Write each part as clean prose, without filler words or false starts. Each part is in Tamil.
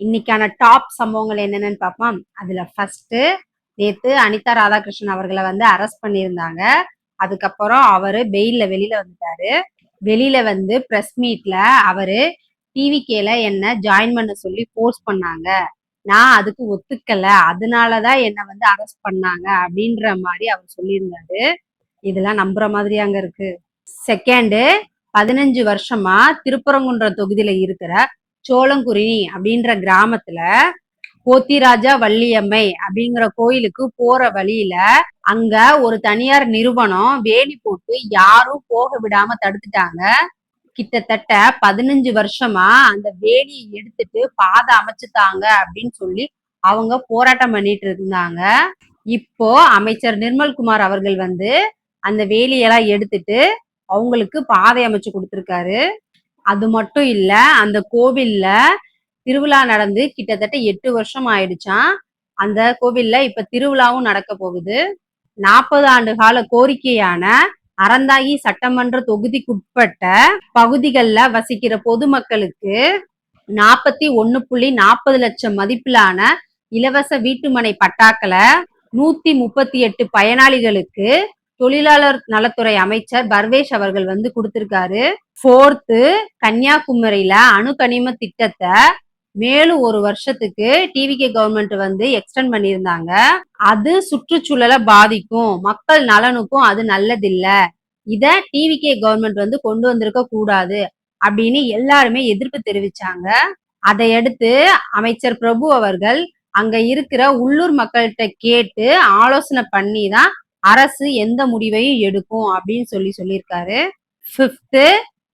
இன்னைக்கான டாப் சம்பவங்கள் என்னென்னு பார்ப்போம். அதுல ஃபர்ஸ்ட் நேத்து அனிதா ராதாகிருஷ்ணன் அவர்களை அரெஸ்ட் பண்ணியிருந்தாங்க. அதுக்கப்புறம் அவரு பெயில்ல வெளியில வந்துட்டாரு. வெளியில பிரஸ் மீட்ல அவரு டிவிகேல என்ன ஜாயின் பண்ண சொல்லி போர்ஸ் பண்ணாங்க, நான் அதுக்கு ஒத்துக்கல, அதனாலதான் என்ன அரெஸ்ட் பண்ணாங்க அப்படின்ற மாதிரி அவர் சொல்லியிருந்தாரு. இதெல்லாம் நம்புற மாதிரியாங்க இருக்கு. செகண்ட், 15 வருஷமா திருப்பரங்குன்றம் தொகுதியில இருக்கிற சோளங்குருணி அப்படின்ற கிராமத்துல போத்திராஜா வள்ளியம்மை அப்படிங்கிற கோயிலுக்கு போற வழியில அங்க ஒரு தனியார் நிறுவனம் வேலி போட்டு யாரும் போக விடாம தடுத்துட்டாங்க. கிட்டத்தட்ட 15 வருஷமா அந்த வேலியை எடுத்துட்டு பாதை அமைச்சுட்டாங்க அப்படின்னு சொல்லி அவங்க போராட்டம் பண்ணிட்டு இருந்தாங்க. இப்போ அமைச்சர் நிர்மல்குமார் அவர்கள் அந்த வேலியெல்லாம் எடுத்துட்டு அவங்களுக்கு பாதை அமைச்சு கொடுத்திருக்காரு. அது மட்டும் இல்ல, அந்த கோவில்ல திருவிழா நடந்து கிட்டத்தட்ட 8 வருஷம் ஆயிடுச்சான். அந்த கோவில்ல இப்ப திருவிழாவும் நடக்க போகுது. 40 ஆண்டு கால கோரிக்கையான அறந்தாங்கி சட்டமன்ற தொகுதிக்குட்பட்ட பகுதிகளில் வசிக்கிற பொதுமக்களுக்கு 41.40 லட்சம் மதிப்பிலான இலவச வீட்டுமனை பட்டாக்களை 138 பயனாளிகளுக்கு தொழிலாளர் நலத்துறை அமைச்சர் பர்வேஷ் அவர்கள் கொடுத்திருக்காரு. போர்த்து, கன்னியாகுமரியில அணு கனிம திட்டத்தை மேலும் ஒரு வருஷத்துக்கு டிவிகே கவர்மெண்ட் எக்ஸ்டெண்ட் பண்ணியிருந்தாங்க. அது சுற்றுச்சூழலை பாதிக்கும், மக்கள் நலனுக்கும் அது நல்லதில்ல, இத டிவிகே கவர்மெண்ட் கொண்டு வந்திருக்க கூடாது அப்படின்னு எல்லாருமே எதிர்ப்பு தெரிவிச்சாங்க. அதையடுத்து அமைச்சர் பிரபு அவர்கள் அங்க இருக்கிற உள்ளூர் மக்கள்கிட்ட கேட்டு ஆலோசனை பண்ணி தான் அரசு எந்த முடிவையும் எடுக்கும் அப்படின்னு சொல்லியிருக்காரு. ஃபிஃப்த்து,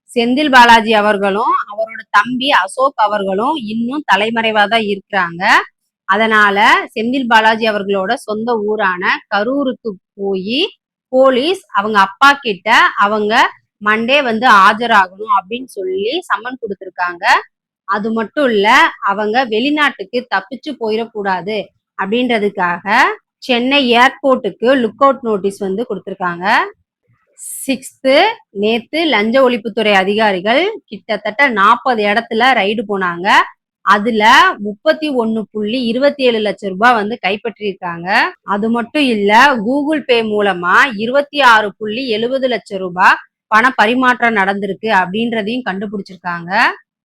செந்தில் பாலாஜி அவர்களும் அவரோட தம்பி அசோக் அவர்களும் இன்னும் தலைமறைவா தான் இருக்கிறாங்க. அதனால செந்தில் பாலாஜி அவர்களோட சொந்த ஊரான கரூருக்கு போய் போலீஸ் அவங்க அப்பா கிட்ட அவங்க மண்டே ஆஜராகணும் அப்படின்னு சொல்லி சம்மன் கொடுத்திருக்காங்க. அது மட்டும் இல்ல, அவங்க வெளிநாட்டுக்கு தப்பிச்சு போயிடக்கூடாது அப்படின்றதுக்காக சென்னை ஏர்போர்ட்டுக்கு லுக் அவுட் நோட்டீஸ் கொடுத்திருக்காங்க. சிக்ஸ்த்து, நேத்து லஞ்ச ஒழிப்புத்துறை அதிகாரிகள் கிட்டத்தட்ட 40 இடத்துல ரைடு போனாங்க. அதுல 31.27 லட்சம் ரூபாய் கைப்பற்றியிருக்காங்க. அது மட்டும் இல்ல, கூகுள் பே மூலமா 26.70 லட்சம் ரூபாய் பண பரிமாற்றம் நடந்திருக்கு அப்படின்றதையும் கண்டுபிடிச்சிருக்காங்க.